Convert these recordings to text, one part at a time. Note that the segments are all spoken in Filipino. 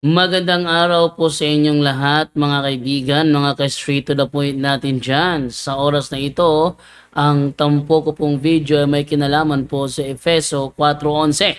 Magandang araw po sa inyong lahat mga kaibigan, mga ka-straight to the point natin dyan. Sa oras na ito, ang tampo ko pong video ay may kinalaman po sa Efeso 4:11.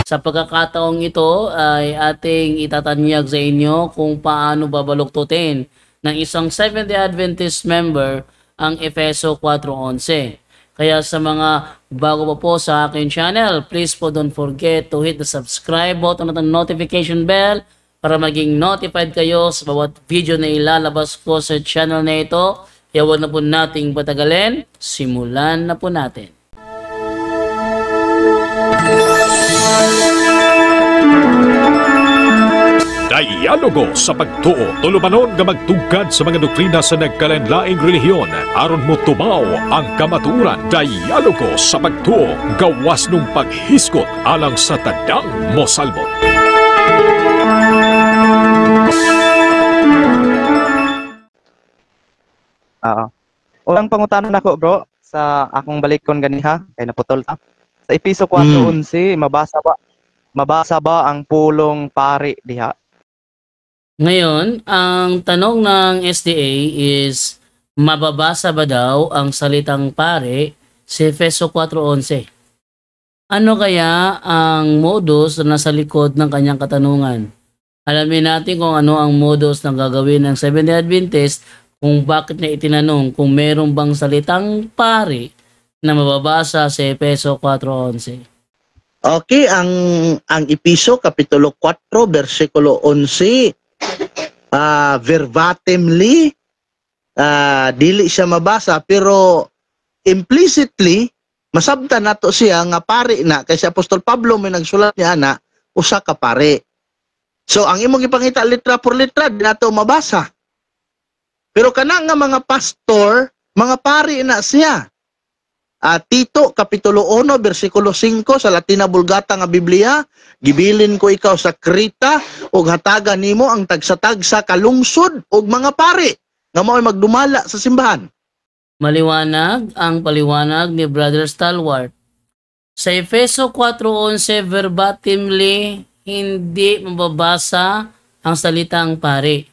Sa pagkakataong ito ay ating itatanyag sa inyo kung paano babaluktutin ng isang Seventh-day Adventist member ang Efeso 4:11. Kaya sa mga bago pa po sa akin channel, please po don't forget to hit the subscribe button at ang notification bell para maging notified kayo sa bawat video na ilalabas ko sa channel na ito. Kaya huwag na po nating patagalin, simulan na po natin. Dialogo sa pagtuo, tulumanon nga magtugkad sa mga doktrina sa nagkalain-laing relihiyon aron mo tumaw ang kamaturan. Dialogo sa pagtuo, gawas nung paghiskot alang sa tadang mosalbot. Unang pangutanan ako bro sa akong balikon ganiha kay naputol ta. Sa Efeso 4:11 mabasa ba ang pulong pari diha? Ngayon, ang tanong ng SDA is, mababasa ba daw ang salitang pare sa Efeso 4:11? Ano kaya ang modus na nasa likod ng kanyang katanungan? Alamin natin kung ano ang modus na gagawin ng Seventh-day Adventist kung bakit niya itinanong kung meron bang salitang pare na mababasa sa Efeso 4:11. Okay, ang Efeso kapitulo 4 bersikulo 11 verbatimly dili siya mabasa pero implicitly masabtan nato siya nga pare na kay si Apostol Pablo may nagsulat niya na usa ka pare. So ang imong ipangita litra por litra di nato mabasa. Pero kana nga mga pastor, mga pare na siya. Tito kapitulo 1 bersikulo 5 sa Latina Vulgata nga Biblia, gibilin ko ikaw sa Krita ug hatagan nimo ang tagsa-tagsa kalungsod ug mga pare nga mao'y magdumala sa simbahan. Maliwanag ang paliwanag ni Brother Stalwart. Sa Efeso 4:11 verbatimly hindi mababasa ang salitang pare.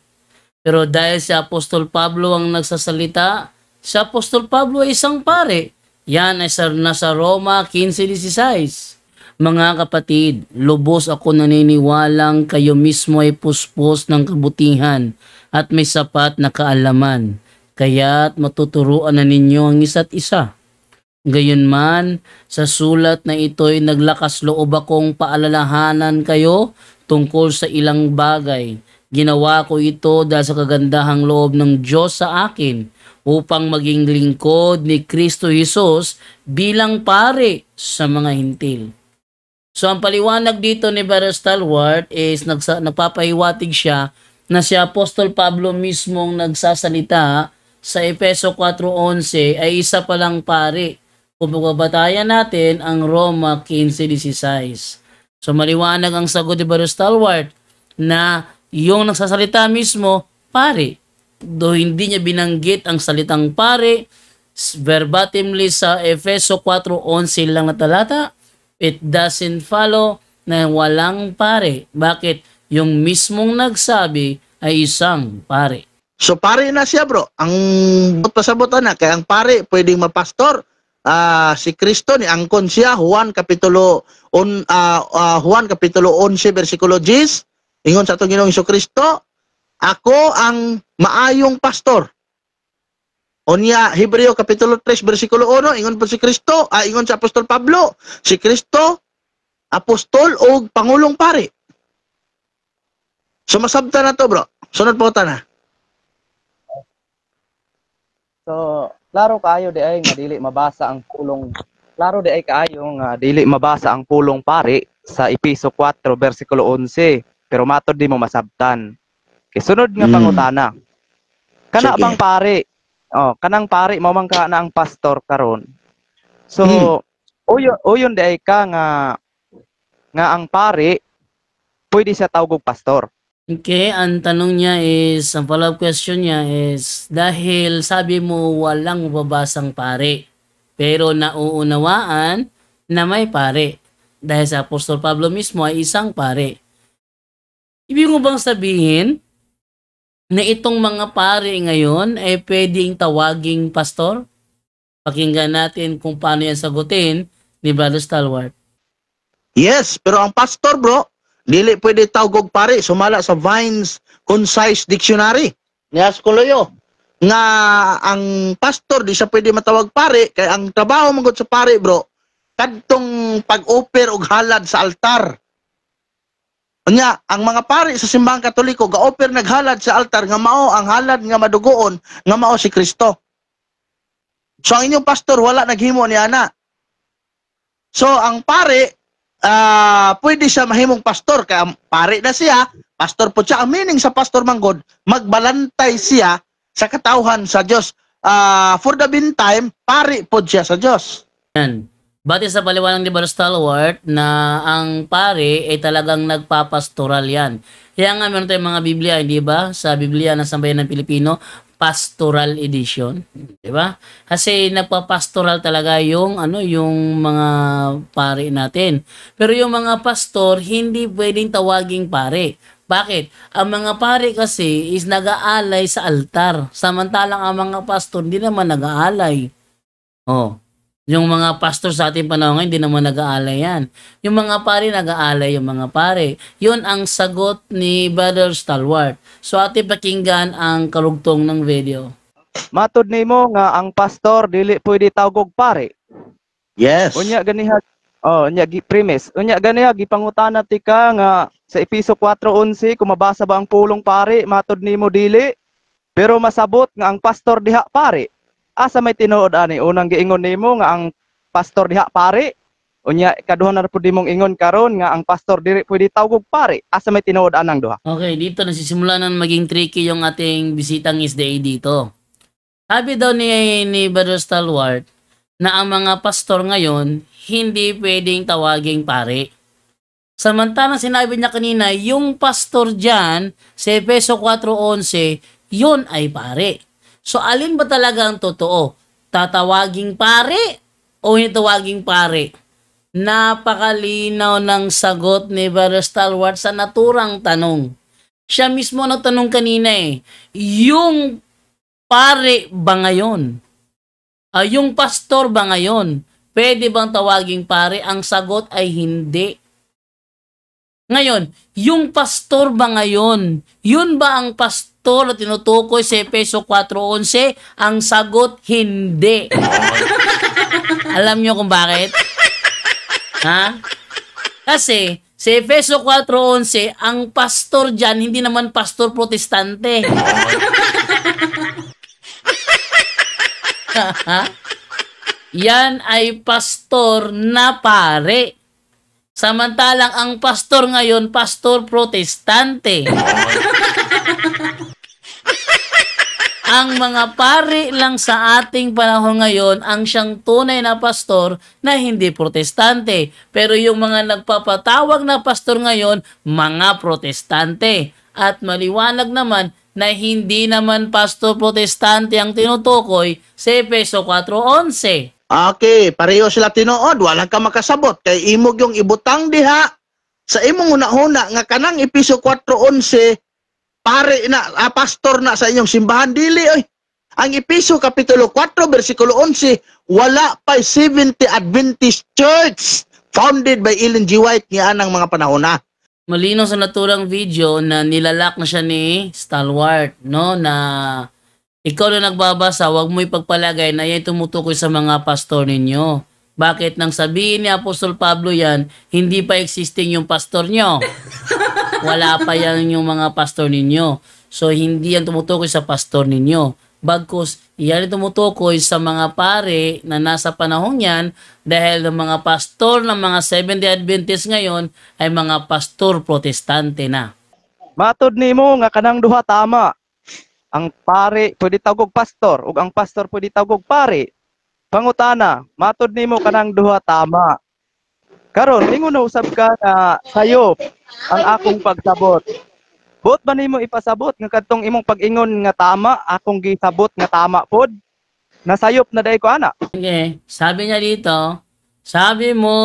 Pero dahil si Apostol Pablo ang nagsasalita, si Apostol Pablo ay isang pare. Yan ay nasa Roma 15:16. Mga kapatid, lubos ako naniniwalang kayo mismo ay puspos ng kabutihan at may sapat na kaalaman. Kaya't matuturuan na ninyo ang isa't isa. Gayunman, sa sulat na ito'y naglakas loob akong paalalahanan kayo tungkol sa ilang bagay. Ginawa ko ito dahil sa kagandahang loob ng Diyos sa akin upang maging lingkod ni Kristo Jesus bilang pare sa mga hintil. So ang paliwanag dito ni Brother Stalwart is nagpapahiwatig siya na si Apostol Pablo mismong nagsasalita sa Efeso 4:11 ay isa palang pare. Kung magbabatayan natin ang Roma 15:16. So maliwanag ang sagot ni Brother Stalwart na yung nagsasalita mismo, pare. Do hindi niya binanggit ang salitang pare, verbatimly sa Efeso 4:11 lang na talata, it doesn't follow na walang pare. Bakit? Yung mismong nagsabi ay isang pare. So pare na siya bro. Ang pasabotan na kay ang pare pwedeng mapastor. Si Kristo ni angkon siya Juan kapitulo 11 bersikulo 10. Ingon sa atong Ginoong Jesucristo, ako ang maayong pastor. Onya Hebreo kapitulo 3 bersikulo 1, ingon po si Kristo, ingon sa Apostol Pablo, si Kristo apostol o pangulong pare. So masabta na to bro. Sunod po na. So klaro kaayo di ay nga dili mabasa ang pulong pare sa Efeso 4 bersikulo 11 pero matod di mo masabtan. Kay sunod nga pangutana. Kana Sige. bang pare? Kanang pare mao man ka na ang pastor karon. So uyon di ay ka nga ang pare pwede siya tawag og pastor. Okay, ang tanong niya is, ang follow-up question niya is, dahil sabi mo walang mababasang pare, pero nauunawaan na may pare. Dahil sa Apostol Pablo mismo ay isang pare. Ibig mo bang sabihin na itong mga pare ngayon ay pwedeng tawaging pastor? Pakinggan natin kung paano yan sagutin ni Brother Stalwart. Yes, pero ang pastor bro, dili pwede tawag og pare, sumala sa Vine's Concise Dictionary ni Ascoloyo nga ang pastor di siya pwede matawag pare kay ang trabaho mangod sa pare bro kadtong pag-offer og halad sa altar. Unya, ang mga pare sa simbahang Katoliko ga-offer naghalad sa altar nga mao ang halad nga madugoon nga mao si Kristo. So ang inyong pastor wala naghimo ni ana. So ang pare pwede siya mahimong pastor kaya pare na siya, pastor po siya. Ang meaning sa pastor manggod, magbalantay siya sa katauhan sa Dios. For the meantime, pare po siya sa Dios. Yan. Bati sa paliwanag ni Brother Stalwart na ang pare ay talagang nagpapastoral yan. Kaya nga meron tayong mga Biblia, hindi ba? Sa Biblia ng Sambayan ng Pilipino, Pastoral Edition, di ba? Kasi nagpapastoral talaga yung yung mga pare natin. Pero yung mga pastor hindi pwedeng tawaging pare. Bakit? Ang mga pare kasi is nag-aalay sa altar. Samantalang ang mga pastor hindi naman nag-aalay. Oh. Yung mga pastor sa ating panahon ngayon, hindi naman nag-aalay yan. Yung mga pare, nag-aalay yung mga pare. Yun ang sagot ni Brother Stalwart. So, ating pakinggan ang karugtong ng video. Matod nimo nga ang pastor dili pwede tawag og pare. Yes. Unya ganiha premise. Unya ganiha gipangutana ti ka nga sa Episo 4:11 kung mabasa ba ang pulong pare, matod nimo dili. Pero masabot nga ang pastor diha pare. Asa may tinuod ani unang giingon nimo nga ang pastor diha pare. Unya kaduha na pud nimong ingon karon nga ang pastor dili pwede tawag og pare. Asa may tinuod anang duha? Okay, dito nasisimula na maging tricky yung ating bisitang isday dito. Sabi daw ni Brother Stalwart na ang mga pastor ngayon hindi pwedeng tawaging pare. Samantalang sinabi niya kanina, yung pastor dyan sa Efeso 4:11, yun ay pare. So, alin ba talaga ang totoo? Tatawaging pare o hindi tawaging pare? Napakalinaw ng sagot ni Brother Stalwart sa naturang tanong. Siya mismo nagtanong kanina yung pare ba ngayon? Yung pastor ba ngayon? Pwede bang tawaging pare? Ang sagot ay hindi. Ngayon, yung pastor ba ngayon? Yun ba ang pastor na tinutukoy sa Efeso 4:11? Ang sagot, hindi. Alam nyo kung bakit? Ha? Kasi, sa Efeso 4:11, ang pastor dyan, hindi naman pastor protestante. Yan ay pastor na pare. Samantalang ang pastor ngayon, pastor protestante. Ang mga pare lang sa ating panahon ngayon ang siyang tunay na pastor na hindi protestante. Pero yung mga nagpapatawag na pastor ngayon, mga protestante. At maliwanag naman na hindi naman pastor protestante ang tinutukoy sa Efeso 4:11. Okay, pareho sila tinuod, walang ka makasabot kay imog yung ibutang diha sa imong una-una nga kanang Efeso 4:11 pare na pastor na sa inyong simbahan dili oy. Ang Efeso kapitulo 4 bersikulo 11 wala pa 70 Adventist Church founded by Ellen G. White niya anang mga panahon na. Malinaw sa naturang video na nilalak na siya ni Stalwart, no, na ikaw na nagbabasa, wag mo ipagpalagay na yan tumutukoy sa mga pastor ninyo. Bakit nang sabihin ni Apostol Pablo yan, hindi pa existing yung pastor nyo. Wala pa yan yung mga pastor ninyo. So, hindi yan tumutukoy sa pastor ninyo. Bagkus, yan tumutukoy sa mga pare na nasa panahon yan dahil ng mga pastor ng mga Seventh-day Adventist ngayon ay mga pastor protestante na. Matod nimo nga kanang duha tama. Ang pare pwede tawag og pastor ug ang pastor pwede tawag og pare. Pangutana, matod nimo kanang duha tama. Karon ingon na usab ka na sayop ang akong pagsabot. Bot ba nimo ipasabot nga kadtong imong pag-ingon nga tama, akong gisabot nga tama pod? Nasayop na day ko ana. Okay, sabi niya dito, sabi mo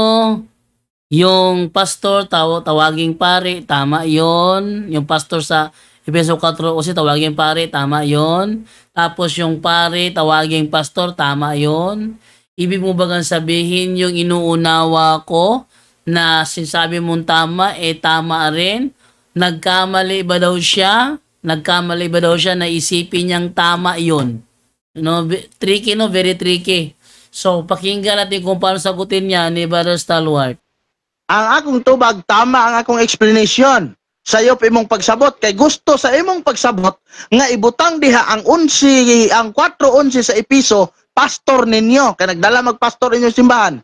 Yung pastor, tawaging pare, tama yon. Yung pastor sa Efeso 4:11, tawaging pare, tama yon. Tapos yung pare, tawaging pastor, tama yon. Ibig mo bagang sabihin yung inuunawa ko na sinasabi mong tama, tama rin? Nagkamali ba daw siya? Nagkamali ba daw siya na isipin niyang tama yon? Tricky, no? Very tricky. So, pakinggan natin kung paano sagutin niya ni Brother Stalwart. Ang akong tubag, tama ang akong explanation. Sayo imong pagsabot kay gusto sa imong pagsabot nga ibutang diha ang 4:11 sa Episo, pastor ninyo kay nagdala magpastor inyo simbahan.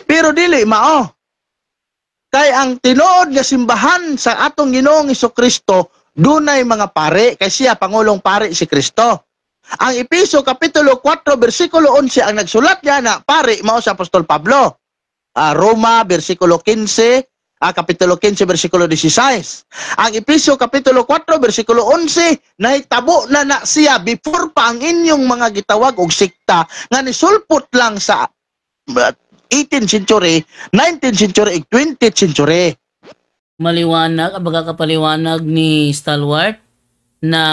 Pero dili mao. Kay ang tinuod nga simbahan sa atong Ginoong Hesukristo dunay mga pare kay siya pangulong pare si Kristo. Ang Episo kapitulo 4 bersikulo 11 ang nagsulat niya na pare mao sa Apostol Pablo. Roma, versikulo 15, kapitulo 15, versikulo 16. Ang Episo, kapitulo 4, versikulo 11, nahitabo na siya before pa ang inyong mga gitawag og sikta nga nisulpot lang sa 18th century, 19th century, 20th century. Maliwanag, kapaliwanag ni Stalwart na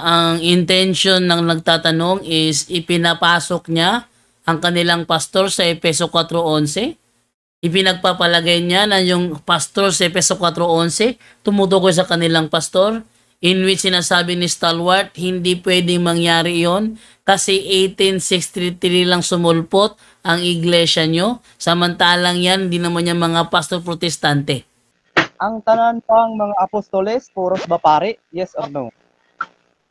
ang intention ng nagtatanong is ipinapasok niya ang kanilang pastor sa Efeso 4:11. Ipinagpapalagay niya na yung pastor sa Efeso 4:11 tumutukoy sa kanilang pastor, in which sinasabi ni Stalwart hindi pwedeng mangyari yon kasi 1863 lang sumulpot ang iglesia nyo, samantalang yan hindi naman yung mga pastor protestante. Ang tanan pang mga apostoles, puros ba pare? Yes or no?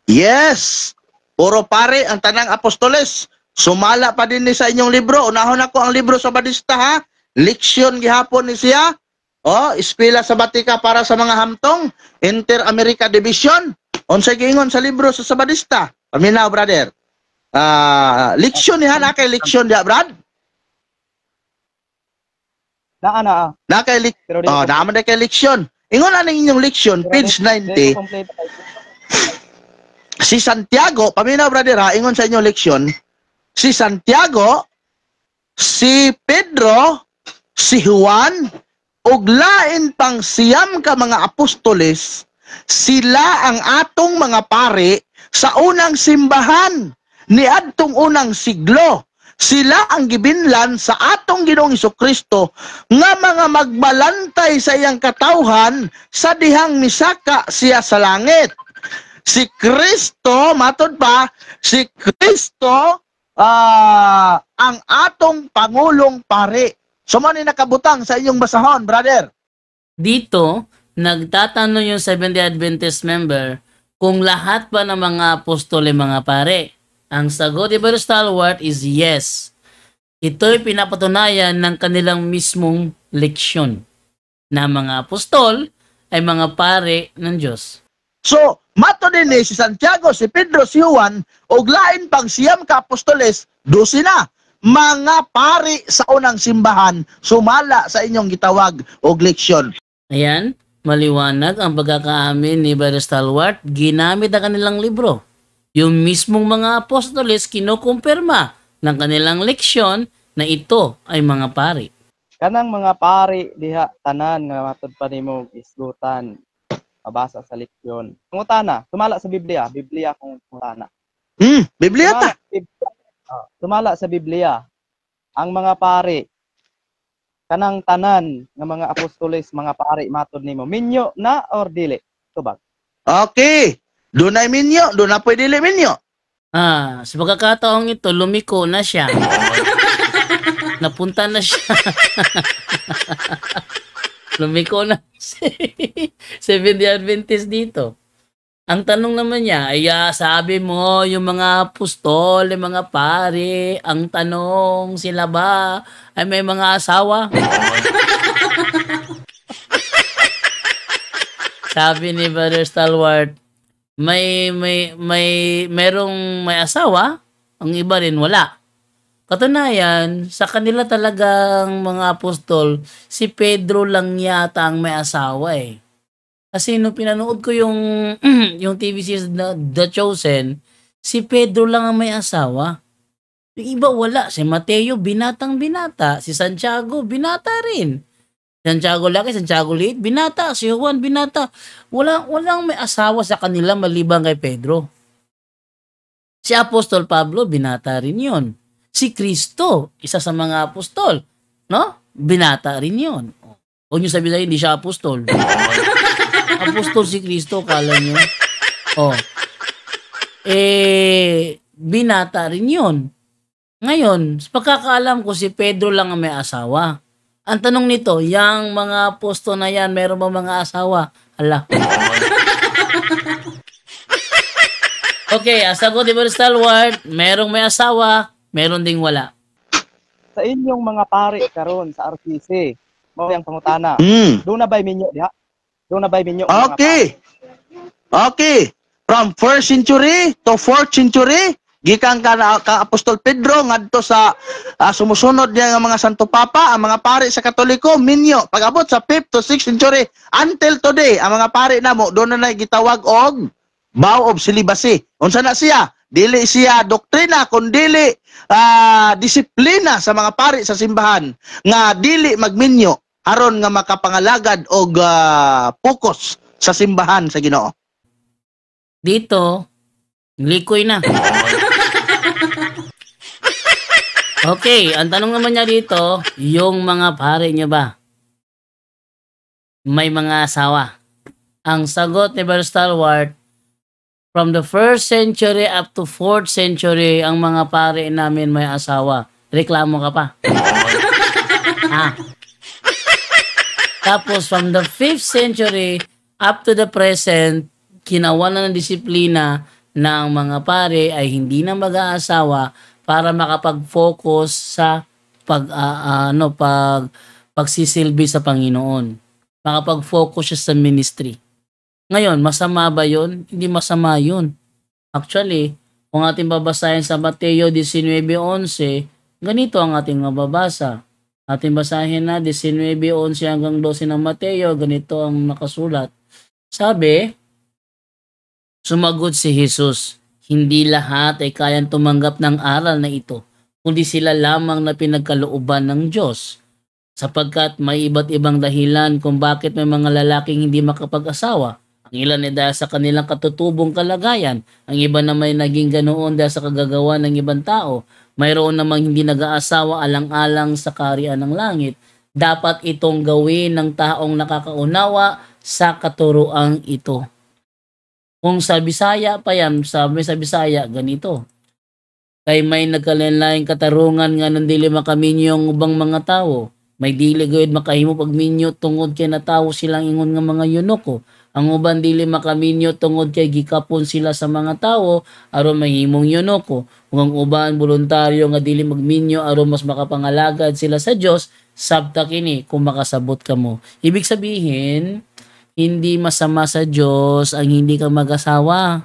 Yes! Puro pare ang tanang apostoles. Sumala pa din ni sa inyong libro. Unahon ako ang libro sa Badista, ha? Leksyon gihapon ni siya. Eskwela sabatika para sa mga hamtong. Inter-America Division. Unsay giingon sa libro sa Sabadista. Paminaw, brother. Leksyon niya na kay leksyon dia, brad. Na kay leksyon. Naman na kay leksyon. Ingon na inyong leksyon, page 90. Si Santiago, paminaw, brother, ha? Ingon sa inyong leksyon. Si Santiago, si Pedro, si Juan, ug lain pang siyam ka mga apostoles, sila ang atong mga pare sa unang simbahan ni adtong unang siglo. Sila ang gibinlan sa atong Ginoong Hesukristo nga mga magbalantay sa iyang katawhan sa dihang misaka siya sa langit. Si Kristo, matod pa, si Kristo ang atong pangulong pare. So, man nakabutang sa inyong basahon, brother. Dito, nagtatanong yung Seventh-day Adventist member kung lahat ba ng mga apostol ay mga pare. Ang sagot ni Brother Stalwart is yes. Ito'y pinapatunayan ng kanilang mismong leksyon na mga apostol ay mga pare ng Diyos. So, mato din si Santiago, si Pedro, si Juan, ug lain pang siyam ka apostoles, 12 na. Mga pari sa unang simbahan, sumala sa inyong gitawag og leksyon. Ayan, maliwanag ang pagkakaamin ni Brother Stalwart, ginamit ang kanilang libro. Yung mismong mga apostoles kinukumpirma ng kanilang leksyon na ito ay mga pari. Kanang mga pari diha tanan nga matod pa nimo isgutan, mabasa sa leksyon. Pangutana, sumala sa Biblia kung pangutana. Biblia ta. Sumala sa Biblia, ang mga pari, kanang tanan ng mga apostoles, mga pari, matod nimo, minyo na or dili? Tubag. Okay. Doon ay minyo, doon na pwede dili minyo. Sa pagkakataong ito, lumiko na siya. Napunta na siya. Lumiko na si Seventh-day Adventist dito. Ang tanong naman niya, ay sabi mo, yung mga apostol, yung mga pare, ang tanong, sila ba ay may mga asawa? Sabi ni Brother Stalwart, merong may asawa, ang iba rin wala. Katunayan, sa kanila talagang mga apostol, si Pedro lang yata ang may asawa eh. Kasi nung pinanood ko yung TV series na The Chosen, si Pedro lang ang may asawa. Yung iba wala. Si Mateo, binatang-binata. Si Santiago, binata rin. Santiago laki, Santiago liit, binata. Si Juan, binata. Walang may asawa sa kanila maliban kay Pedro. Si Apostol Pablo, binata rin yun. Si Kristo, isa sa mga apostol, no? Binata rin yun. Huwag niyo sabihin hindi siya apostol. Apostol si Kristo, kala niyo. Binata rin yun. Ngayon, sa pagkakaalam ko, si Pedro lang ang may asawa. Ang tanong nito, yung mga apostol na yan, meron ba mga asawa? Hala. Okay, ang sagot ni Brother Stalwart, merong may asawa, meron ding wala. Sa inyong mga pari karon sa RCC, mao yang pangutana. Doon na bay minyo diha? Doon na bay minyo? Okay. Okay. From 1st century to 4th century, gikan ka Apostol Pedro ngadto sa sumusunod niya nga mga Santo Papa, ang mga pari sa Katoliko, minyo. Pag-abot sa 5th to 6th century, until today, ang mga pari namo doon na gitawag og vow of celibacy. Unsa na siya? Dili siya doktrina, kundi disiplina sa mga pari sa simbahan nga dili magminyo aron nga makapangalagad og focus sa simbahan sa Ginoo. Dito, likoy na. Okay, ang tanong naman niya dito, yung mga pare niya ba may mga asawa? Ang sagot ni Brother Stalwart, from the 1st century up to 4th century, ang mga pare namin may asawa. Reklamo ka pa. Tapos from the 5th century up to the present, kinawalan ng disiplina na ang mga pare ay hindi na mag-aasawa para makapag-focus sa pagsisilbi sa Panginoon. Makapag-focus siya sa ministry. Ngayon, masama ba yun? Hindi masama yun. Actually, kung ating babasahin sa Mateo 19:11, ganito ang ating mababasa. Ating basahin na 19:11 hanggang 12 ng Mateo, ganito ang nakasulat. Sabi, sumagot si Jesus, hindi lahat ay kayang tumanggap ng aral na ito, kundi sila lamang na pinagkalooban ng Diyos. Sapagkat may iba't ibang dahilan kung bakit may mga lalaking hindi makapag-asawa. Ang ilan ay dahil sa kanilang katutubong kalagayan. Ang iba naman ay naging ganoon dahil sa kagagawa ng ibang tao. Mayroon namang hindi nag-aasawa alang-alang sa kaharian ng langit. Dapat itong gawin ng taong nakakaunawa sa katuroang ito. Kung sa Bisaya pa yan, sabi sa Bisaya, ganito. Kay may nagkalenlaing katarungan nga nang dili makaminyo ang ubang mga tao. May dili gawid makahimo pagminyo tungod kay natawo silang ingon nga mga yunoko. Ang uban dili makaminyo tungod kay gikapon sila sa mga tawo aron mahimong yunoko. Ug ang uban voluntaryo nga dili magminyo aron mas makapangalagad sila sa Dios, sabta kini kung makasabot kamo. Ibig sabihin, hindi masama sa Diyos ang hindi ka mag-asawa.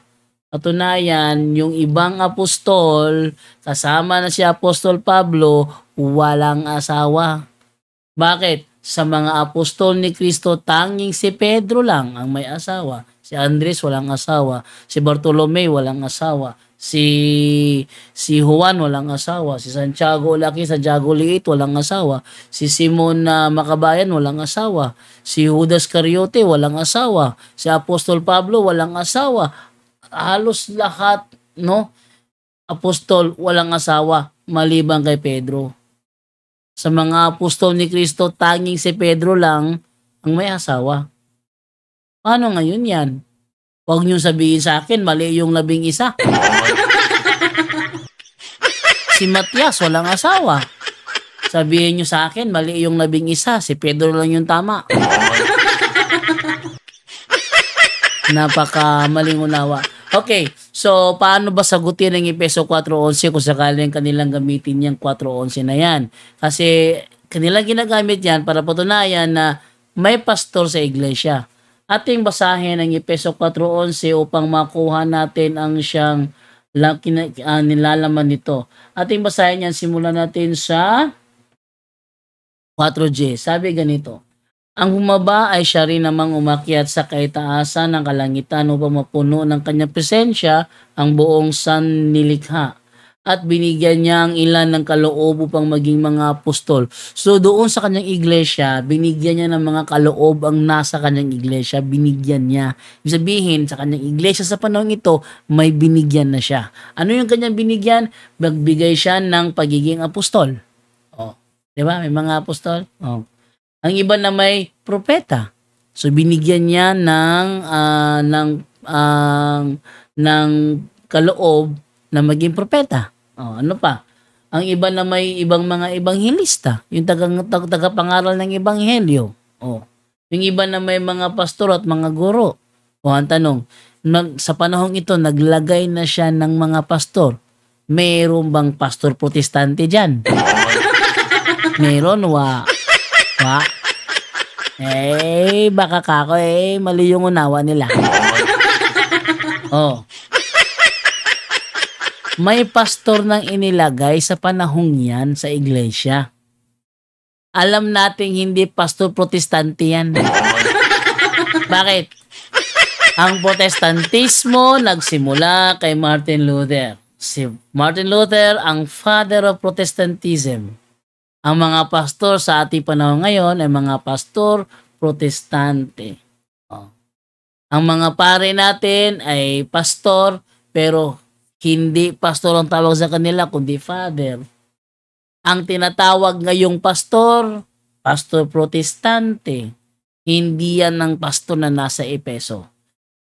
Katunayan, yung ibang apostol, kasama na si Apostol Pablo, walang asawa. Bakit? Sa mga apostol ni Kristo, tanging si Pedro lang ang may asawa. Si Andres walang asawa. Si Bartolome walang asawa. Si Juan walang asawa. Si Santiago laki, Santiago liit walang asawa. Si Simon Makabayan walang asawa. Si Judas Cariote walang asawa. Si Apostol Pablo walang asawa. Halos lahat, no? Apostol walang asawa maliban kay Pedro. Sa mga apostol ni Kristo, tanging si Pedro lang ang may asawa. Paano ngayon yan? Huwag niyo sabihin sa akin, mali yung 11. Si Matias, walang asawa. Sabihin niyo sa akin, mali yung 11. Si Pedro lang yung tama. Napaka maling unawa. Okay, so paano ba sagutin ang Efeso 4:11 kung sakaling kanilang gamitin yung 4:11 na yan? Kasi kanilang ginagamit yan para patunayan na may pastor sa iglesia. Ating basahin ang Efeso 4:11 upang makuha natin ang siyang nilalaman nito. Ating basahin yan, simulan natin sa 4G. Sabi ganito, ang humaba ay siya rin namang umakyat sa kaitaasan ng kalangitan upang mapuno ng kanyang presensya ang buong sannilikha. at binigyan niya ang ilan ng kaloob upang maging mga apostol. So doon sa kanyang iglesia, binigyan niya ng mga kaloob ang nasa kanyang iglesia, binigyan niya. Ibig sabihin, sa kanyang iglesia sa panahon ito, may binigyan na siya. Ano yung kanyang binigyan? Magbigay siya ng pagiging apostol. Oh, 'di ba? May mga apostol. Oh. Ang iba na may propeta. So binigyan niya ng kaloob na maging propeta. Oh, ano pa? Ang iba na may ibang mga ebanghilista, yung tagapangaral ng ebanghelyo. Oh. Yung iba na may mga pastor at mga guro. O ang tanong, sa panahong ito naglagay na siya ng mga pastor. Mayroon bang pastor protestante diyan? Meron wa. Baka kako mali yung unawa nila. Oh. May pastor nang inilagay sa panahong yan sa iglesia. Alam nating hindi pastor protestante yan. Bakit? Ang protestantismo nagsimula kay Martin Luther. Si Martin Luther ang father of Protestantism. Ang mga pastor sa ating panahon ngayon ay mga pastor protestante. Oh. Ang mga pare natin ay pastor pero hindi pastor ang tawag sa kanila, kundi father. Ang tinatawag ngayong pastor, pastor protestante. Hindi yan ng pastor na nasa Epeso.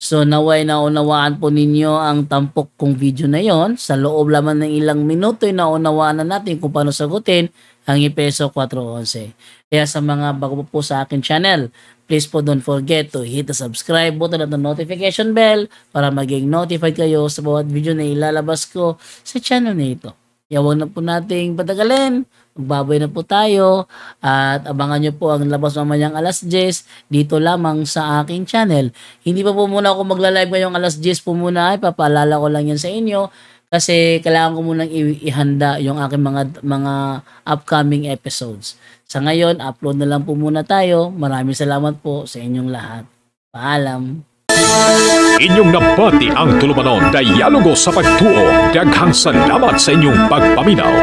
So naway naunawaan po ninyo ang tampok kong video na yon. Sa loob lamang ng ilang minuto ay naunawaan na natin kung paano sagutin ang Epeso 4:11. Kaya sa mga bago po sa akin channel, please po don't forget to hit the subscribe button at the notification bell para maging notified kayo sa bawat video na ilalabas ko sa channel na ito. Huwag na po nating patagalin. Magbabay na po tayo at abangan nyo po ang labas mamayang alas 10 dito lamang sa aking channel. Hindi pa po muna ako magla-live ngayong alas 10 po muna. Papaalala ko lang yan sa inyo kasi kailangan ko munang ihanda yung aking mga upcoming episodes. Sa ngayon, upload na lang po muna tayo. Maraming salamat po sa inyong lahat. Paalam. Inyong nabati ang tulumanon Dialogo sa Pagtuo. Daghang salamat sa inyong pagpaminaw.